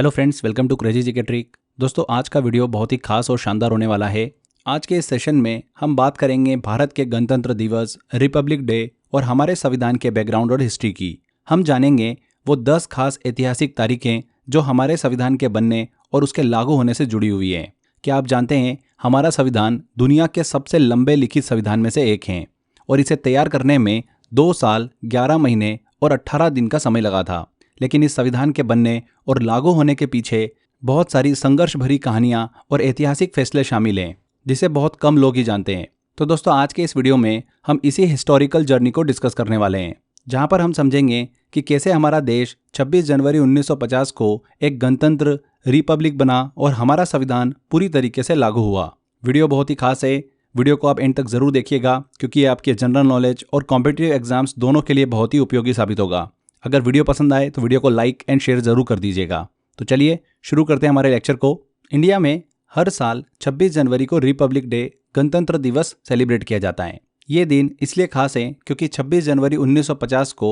Hello friends, welcome to crazy GK trick. दोस्तों, आज का वीडियो बहुत ही खास और शानदार होने वाला है। आज के इस सेशन में हम बात करेंगे भारत के गणतंत्र दिवस, रिपब्लिक डे और हमारे संविधान के बैकग्राउंड और हिस्ट्री की। हम जानेंगे वो 10 खास ऐतिहासिक तारीखें जो हमारे संविधान के बनने और उसके लागू होने से जुड़ी हुई हैं। क्या आप जानते हैं, हमारा संविधान दुनिया के सबसे लंबे लिखित संविधान में से एक है और इसे तैयार करने में 2 साल, 11 महीने और 18 दिन का समय लगा था। लेकिन इस संविधान के बनने और लागू होने के पीछे बहुत सारी संघर्ष भरी कहानियां और ऐतिहासिक फैसले शामिल हैं, जिसे बहुत कम लोग ही जानते हैं। तो दोस्तों, आज के इस वीडियो में हम इसी हिस्टोरिकल जर्नी को डिस्कस करने वाले हैं, जहां पर हम समझेंगे कि कैसे हमारा देश 26 जनवरी 1950 को एक गणतंत्र रिपब्लिक बना और हमारा संविधान पूरी तरीके से लागू हुआ। वीडियो बहुत ही खास है, वीडियो को आप एंड तक जरूर देखिएगा, क्योंकि ये आपके जनरल नॉलेज और कॉम्पिटिटिव एग्जाम्स दोनों के लिए बहुत ही उपयोगी साबित होगा। अगर वीडियो पसंद आए तो वीडियो को लाइक एंड शेयर जरूर कर दीजिएगा। तो चलिए शुरू करते हैं हमारे लेक्चर को। इंडिया में हर साल 26 जनवरी को रिपब्लिक डे, गणतंत्र दिवस सेलिब्रेट किया जाता है। ये दिन इसलिए खास है क्योंकि 26 जनवरी 1950 को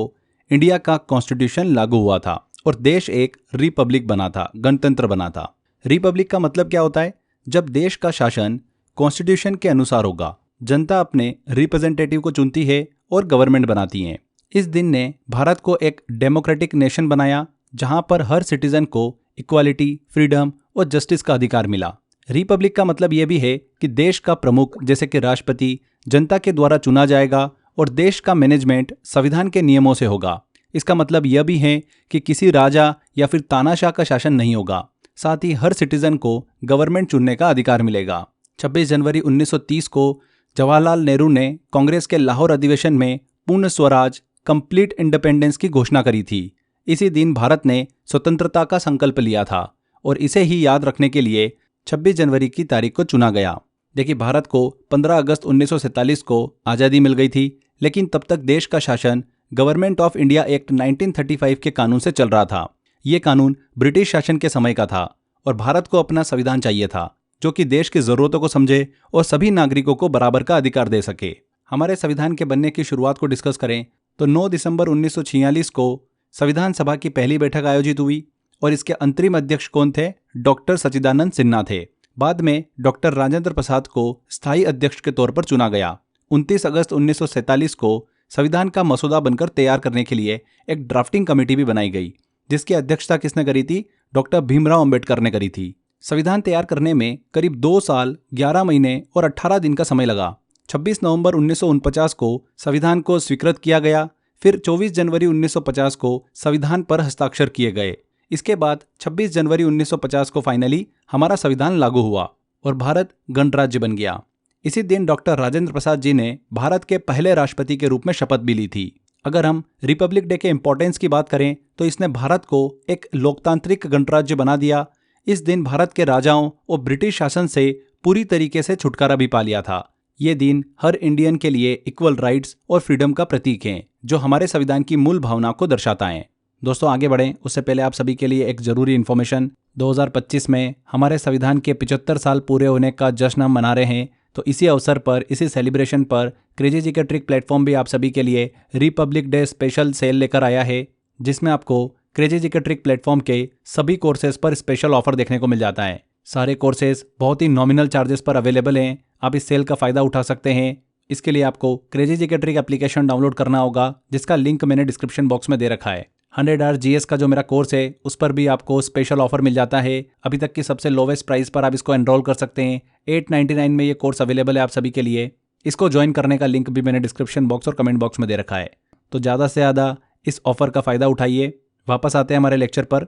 इंडिया का कॉन्स्टिट्यूशन लागू हुआ था और देश एक रिपब्लिक बना था, गणतंत्र बना था। रिपब्लिक का मतलब क्या होता है? जब देश का शासन कॉन्स्टिट्यूशन के अनुसार होगा, जनता अपने रिप्रेजेंटेटिव को चुनती है और गवर्नमेंट बनाती है। इस दिन ने भारत को एक डेमोक्रेटिक नेशन बनाया, जहां पर हर सिटीजन को इक्वालिटी, फ्रीडम और जस्टिस का अधिकार मिला। रिपब्लिक का मतलब यह भी है कि देश का प्रमुख, जैसे कि राष्ट्रपति, जनता के द्वारा चुना जाएगा और देश का मैनेजमेंट संविधान के नियमों से होगा। इसका मतलब यह भी है कि किसी राजा या फिर तानाशाह का शासन नहीं होगा। साथ ही हर सिटीजन को गवर्नमेंट चुनने का अधिकार मिलेगा। 26 जनवरी 1930 को जवाहरलाल नेहरू ने कांग्रेस के लाहौर अधिवेशन में पूर्ण स्वराज, कंप्लीट इंडिपेंडेंस की घोषणा करी थी। इसी दिन भारत ने स्वतंत्रता का संकल्प लिया था और इसे ही याद रखने के लिए 26 जनवरी की तारीख को चुना गया। देखिए, भारत को 15 अगस्त 1947 को आज़ादी मिल गई थी, लेकिन तब तक देश का शासन गवर्नमेंट ऑफ इंडिया एक्ट 1935 के कानून से चल रहा था। ये कानून ब्रिटिश शासन के समय का था और भारत को अपना संविधान चाहिए था, जो कि देश की ज़रूरतों को समझे और सभी नागरिकों को बराबर का अधिकार दे सके। हमारे संविधान के बनने की शुरुआत को डिस्कस करें तो 9 दिसंबर 1946 को संविधान सभा की पहली बैठक आयोजित हुई और इसके अंतरिम अध्यक्ष कौन थे? डॉक्टर सच्चिदानंद सिन्हा थे। बाद में डॉक्टर राजेंद्र प्रसाद को स्थायी अध्यक्ष के तौर पर चुना गया। 29 अगस्त 1947 को संविधान का मसौदा बनकर तैयार करने के लिए एक ड्राफ्टिंग कमेटी भी बनाई गई, जिसकी अध्यक्षता किसने करी थी? डॉक्टर भीमराव अंबेडकर ने करी थी। संविधान तैयार करने में करीब 2 साल, 11 महीने और 18 दिन का समय लगा। 26 नवंबर 1949 को संविधान को स्वीकृत किया गया। फिर 24 जनवरी 1950 को संविधान पर हस्ताक्षर किए गए। इसके बाद 26 जनवरी 1950 को फाइनली हमारा संविधान लागू हुआ और भारत गणराज्य बन गया। इसी दिन डॉक्टर राजेंद्र प्रसाद जी ने भारत के पहले राष्ट्रपति के रूप में शपथ भी ली थी। अगर हम रिपब्लिक डे के इंपॉर्टेंस की बात करें तो इसने भारत को एक लोकतांत्रिक गणराज्य बना दिया। इस दिन भारत के राजाओं और ब्रिटिश शासन से पूरी तरीके से छुटकारा भी पा लिया था। ये दिन हर इंडियन के लिए इक्वल राइट्स और फ्रीडम का प्रतीक है, जो हमारे संविधान की मूल भावना को दर्शाता है। दोस्तों, आगे बढ़ें उससे पहले आप सभी के लिए एक जरूरी इन्फॉर्मेशन। 2025 में हमारे संविधान के 75 साल पूरे होने का जश्न हम मना रहे हैं। तो इसी अवसर पर, इसी सेलिब्रेशन पर क्रेजी जीके ट्रिक प्लेटफॉर्म भी आप सभी के लिए रिपब्लिक डे स्पेशल सेल लेकर आया है, जिसमें आपको क्रेजी जीके ट्रिक प्लेटफॉर्म के सभी कोर्सेज पर स्पेशल ऑफर देखने को मिल जाता है। सारे कोर्सेज बहुत ही नॉमिनल चार्जेस पर अवेलेबल हैं। आप इस सेल का फ़ायदा उठा सकते हैं। इसके लिए आपको crazy GK trick application download करना होगा, जिसका लिंक मैंने डिस्क्रिप्शन बॉक्स में दे रखा है। 100 आवर जीएस का जो मेरा कोर्स है, उस पर भी आपको स्पेशल ऑफर मिल जाता है। अभी तक की सबसे लोवेस्ट प्राइस पर आप इसको एनरोल कर सकते हैं। 899 में ये कोर्स अवेलेबल है आप सभी के लिए। इसको ज्वाइन करने का लिंक भी मैंने डिस्क्रिप्शन बॉक्स और कमेंट बॉक्स में दे रखा है। तो ज़्यादा से ज़्यादा इस ऑफर का फ़ायदा उठाइए। वापस आते हैं हमारे लेक्चर पर।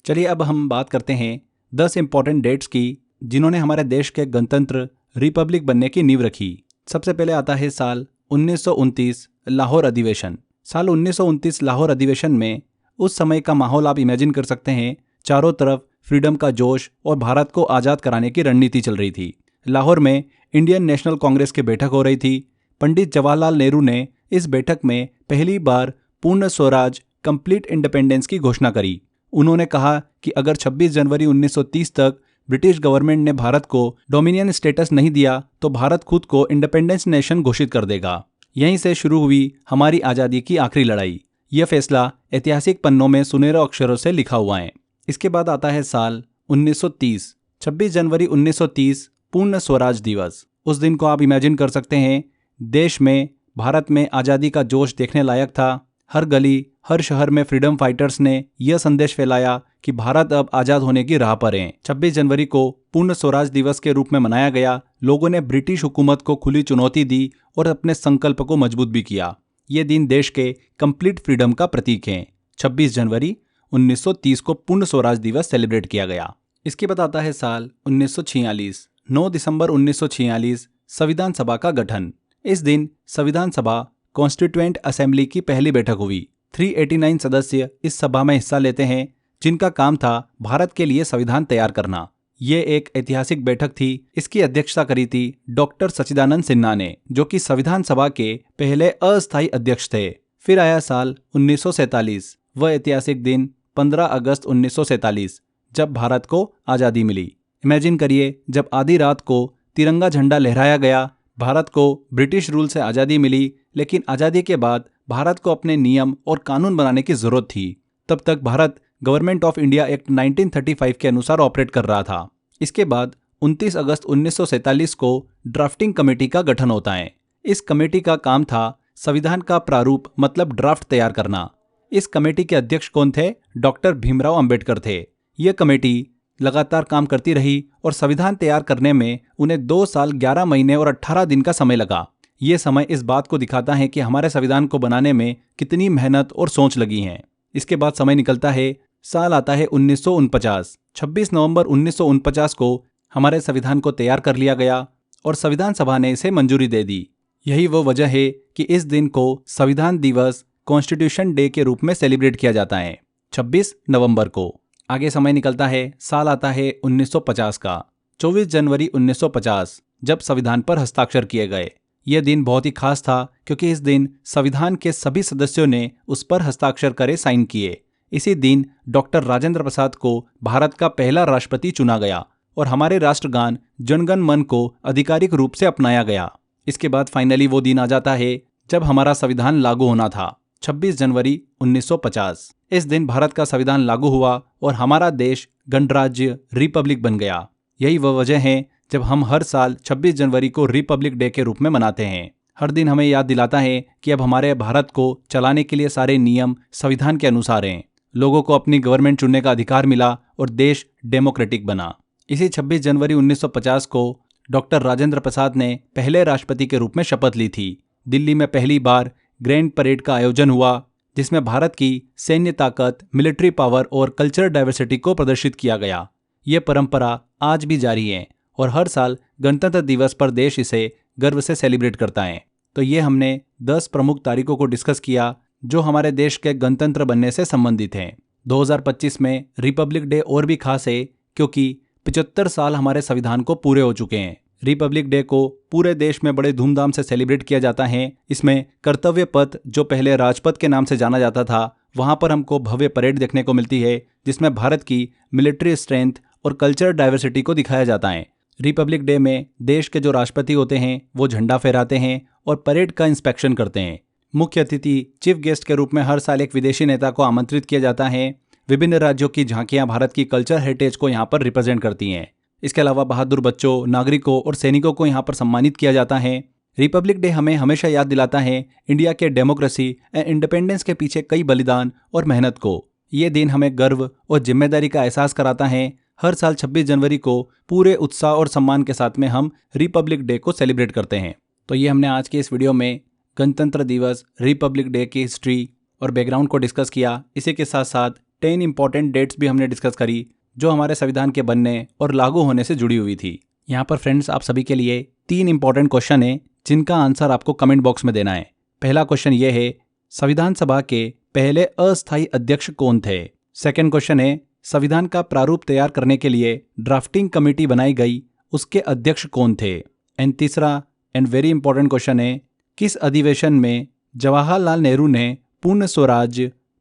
चलिए, अब हम बात करते हैं 10 इंपॉर्टेंट डेट्स की, जिन्होंने हमारे देश के गणतंत्र रिपब्लिक बनने की नींव रखी। सबसे पहले आता है साल 1929 लाहौर अधिवेशन। साल 1929 लाहौर अधिवेशन में उस समय का माहौल आप इमेजिन कर सकते हैं। चारों तरफ फ्रीडम का जोश और भारत को आज़ाद कराने की रणनीति चल रही थी। लाहौर में इंडियन नेशनल कांग्रेस की बैठक हो रही थी। पंडित जवाहरलाल नेहरू ने इस बैठक में पहली बार पूर्ण स्वराज, कंप्लीट इंडिपेंडेंस की घोषणा करी। उन्होंने कहा कि अगर 26 जनवरी 1930 तक ब्रिटिश गवर्नमेंट ने भारत को डोमिनियन स्टेटस नहीं दिया तो भारत खुद को इंडिपेंडेंस नेशन घोषित कर देगा। यहीं से शुरू हुई हमारी आज़ादी की आखिरी लड़ाई। यह फैसला ऐतिहासिक पन्नों में सुनहरे अक्षरों से लिखा हुआ है। इसके बाद आता है साल 1930। 26 जनवरी 1930 पूर्ण स्वराज दिवस। उस दिन को आप इमेजिन कर सकते हैं, देश में, भारत में आज़ादी का जोश देखने लायक था। हर गली, हर शहर में फ्रीडम फाइटर्स ने यह संदेश फैलाया कि भारत अब आज़ाद होने की राह पर है। 26 जनवरी को पूर्ण स्वराज दिवस के रूप में मनाया गया। लोगों ने ब्रिटिश हुकूमत को खुली चुनौती दी और अपने संकल्प को मजबूत भी किया। ये दिन देश के कंप्लीट फ्रीडम का प्रतीक है। 26 जनवरी 1930 को पूर्ण स्वराज दिवस सेलिब्रेट किया गया। इसके बाद आता है साल 1946। 9 दिसंबर 1946 संविधान सभा का गठन। इस दिन संविधान सभा कॉन्स्टिट्यूएंट असेंबली की पहली बैठक हुई। 389 सदस्य इस सभा में हिस्सा लेते हैं, जिनका काम था भारत के लिए संविधान तैयार करना। ये एक ऐतिहासिक बैठक थी। इसकी अध्यक्षता करी थी डॉक्टर सच्चिदानंद सिन्हा ने, जो कि संविधान सभा के पहले अस्थायी अध्यक्ष थे। फिर आया साल 1947। वह ऐतिहासिक दिन 15 अगस्त 1947, जब भारत को आज़ादी मिली। इमेजिन करिए, जब आधी रात को तिरंगा झंडा लहराया गया। भारत को ब्रिटिश रूल से आज़ादी मिली, लेकिन आज़ादी के बाद भारत को अपने नियम और कानून बनाने की ज़रूरत थी। तब तक Bharat government of India act 1935 के अनुसार ऑपरेट कर रहा था। इसके बाद 29 अगस्त 1947 को ड्राफ्टिंग कमेटी का गठन होता है। इस कमेटी का काम था संविधान का प्रारूप मतलब ड्राफ्ट तैयार करना। इस कमेटी के अध्यक्ष कौन थे? डॉक्टर भीमराव अंबेडकर थे। यह कमेटी लगातार काम करती रही और संविधान तैयार करने में उन्हें 2 साल 11 महीने और 18 दिन का समय लगा। ये समय इस बात को दिखाता है कि हमारे संविधान को बनाने में कितनी मेहनत और सोच लगी है। इसके बाद समय निकलता है, साल आता है 1949। 26 नवंबर 1949 को हमारे संविधान को तैयार कर लिया गया और संविधान सभा ने इसे मंजूरी दे दी। यही वो वजह है कि इस दिन को संविधान दिवस, कॉन्स्टिट्यूशन डे के रूप में सेलिब्रेट किया जाता है 26 नवंबर को। आगे समय निकलता है, साल आता है 1950 का। 24 जनवरी 1950, जब संविधान पर हस्ताक्षर किए गए। यह दिन बहुत ही खास था, क्योंकि इस दिन संविधान के सभी सदस्यों ने उस पर हस्ताक्षर करे, साइन किए। इसी दिन डॉक्टर राजेंद्र प्रसाद को भारत का पहला राष्ट्रपति चुना गया और हमारे राष्ट्रगान जन गण मन को आधिकारिक रूप से अपनाया गया। इसके बाद फाइनली वो दिन आ जाता है जब हमारा संविधान लागू होना था, 26 जनवरी 1950। इस दिन भारत का संविधान लागू हुआ और हमारा देश गणराज्य रिपब्लिक बन गया। यही वह वजह है जब हम हर साल 26 जनवरी को रिपब्लिक डे के रूप में मनाते हैं। हर दिन हमें याद दिलाता है कि अब हमारे भारत को चलाने के लिए सारे नियम संविधान के अनुसार हैं। लोगों को अपनी गवर्नमेंट चुनने का अधिकार मिला और देश डेमोक्रेटिक बना। इसी 26 जनवरी 1950 को डॉक्टर राजेंद्र प्रसाद ने पहले राष्ट्रपति के रूप में शपथ ली थी। दिल्ली में पहली बार ग्रैंड परेड का आयोजन हुआ, जिसमें भारत की सैन्य ताकत, मिलिट्री पावर और कल्चरल डाइवर्सिटी को प्रदर्शित किया गया। ये परंपरा आज भी जारी है और हर साल गणतंत्र दिवस पर देश इसे गर्व से सेलिब्रेट करता है। तो ये हमने 10 प्रमुख तारीखों को डिस्कस किया जो हमारे देश के गणतंत्र बनने से संबंधित हैं। 2025 में रिपब्लिक डे और भी खास है, क्योंकि 75 साल हमारे संविधान को पूरे हो चुके हैं। रिपब्लिक डे को पूरे देश में बड़े धूमधाम से सेलिब्रेट किया जाता है। इसमें कर्तव्य पथ, जो पहले राजपथ के नाम से जाना जाता था, वहां पर हमको भव्य परेड देखने को मिलती है, जिसमें भारत की मिलिट्री स्ट्रेंथ और कल्चरल डाइवर्सिटी को दिखाया जाता है। रिपब्लिक डे में देश के जो राष्ट्रपति होते हैं वो झंडा फहराते हैं और परेड का इंस्पेक्शन करते हैं। मुख्य अतिथि, चीफ गेस्ट के रूप में हर साल एक विदेशी नेता को आमंत्रित किया जाता है। विभिन्न राज्यों की झांकियां भारत की कल्चर हेरिटेज को यहाँ पर रिप्रेजेंट करती हैं। इसके अलावा बहादुर बच्चों, नागरिकों और सैनिकों को यहाँ पर सम्मानित किया जाता है। रिपब्लिक डे हमें हमेशा याद दिलाता है इंडिया के डेमोक्रेसी एंड इंडिपेंडेंस के पीछे कई बलिदान और मेहनत को। ये दिन हमें गर्व और जिम्मेदारी का एहसास कराता है। हर साल 26 जनवरी को पूरे उत्साह और सम्मान के साथ में हम रिपब्लिक डे को सेलिब्रेट करते हैं। तो ये हमने आज की इस वीडियो में गणतंत्र दिवस, रिपब्लिक डे की हिस्ट्री और बैकग्राउंड को डिस्कस किया। इसी के साथ साथ 10 इंपॉर्टेंट डेट्स भी हमने डिस्कस करी जो हमारे संविधान के बनने और लागू होने से जुड़ी हुई थी। यहाँ पर फ्रेंड्स, आप सभी के लिए 3 इंपॉर्टेंट क्वेश्चन है जिनका आंसर आपको कमेंट बॉक्स में देना है। पहला क्वेश्चन ये है, संविधान सभा के पहले अस्थायी अध्यक्ष कौन थे? सेकंड क्वेश्चन है, संविधान का प्रारूप तैयार करने के लिए ड्राफ्टिंग कमेटी बनाई गई, उसके अध्यक्ष कौन थे? एंड तीसरा एंड वेरी इंपॉर्टेंट क्वेश्चन है, किस अधिवेशन में जवाहरलाल नेहरू ने पूर्ण स्वराज,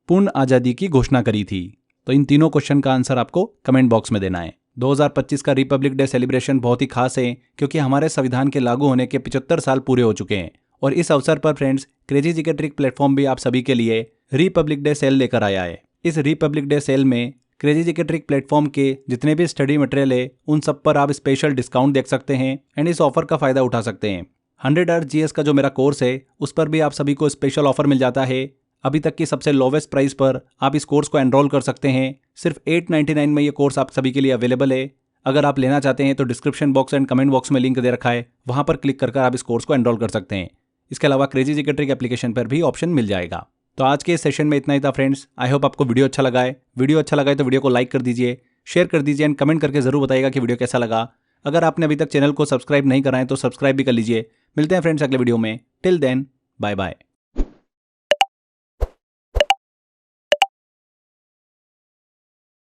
पूर्ण आज़ादी की घोषणा करी थी? तो इन तीनों क्वेश्चन का आंसर आपको कमेंट बॉक्स में देना है। 2025 का रिपब्लिक डे सेलिब्रेशन बहुत ही खास है, क्योंकि हमारे संविधान के लागू होने के 75 साल पूरे हो चुके हैं। और इस अवसर पर फ्रेंड्स, क्रेजी जी के ट्रिक प्लेटफॉर्म भी आप सभी के लिए रिपब्लिक डे सेल लेकर आया है। इस रिपब्लिक डे सेल में क्रेजी जीके ट्रिक प्लेटफॉर्म के जितने भी स्टडी मटेरियल है उन सब पर आप स्पेशल डिस्काउंट देख सकते हैं एंड इस ऑफर का फायदा उठा सकते हैं। 100 अर्थ जीएस का जो मेरा कोर्स है उस पर भी आप सभी को स्पेशल ऑफर मिल जाता है। अभी तक की सबसे लोवेस्ट प्राइस पर आप इस कोर्स को एनरोल कर सकते हैं। सिर्फ 899 में ये कोर्स आप सभी के लिए अवेलेबल है। अगर आप लेना चाहते हैं तो description box and comment box में लिंक दे रखा है, वहां पर क्लिक कर आप इस कोर्स को एनरोल कर सकते हैं। इसके अलावा क्रेजी जीके ट्रिक एप्लीकेशन पर भी ऑप्शन मिल जाएगा। तो आज के इस सेशन में इतना ही था फ्रेंड्स। आई होप आपको वीडियो अच्छा लगा है। वीडियो अच्छा लगा है तो वीडियो को लाइक कर दीजिए, शेयर कर दीजिए एंड कमेंट करके जरूर बताइएगा कि वीडियो कैसा लगा। अगर आपने अभी तक चैनल को सब्सक्राइब नहीं करा है तो सब्सक्राइब भी कर लीजिए। मिलते हैं फ्रेंड्स अगले वीडियो में। Till then bye bye.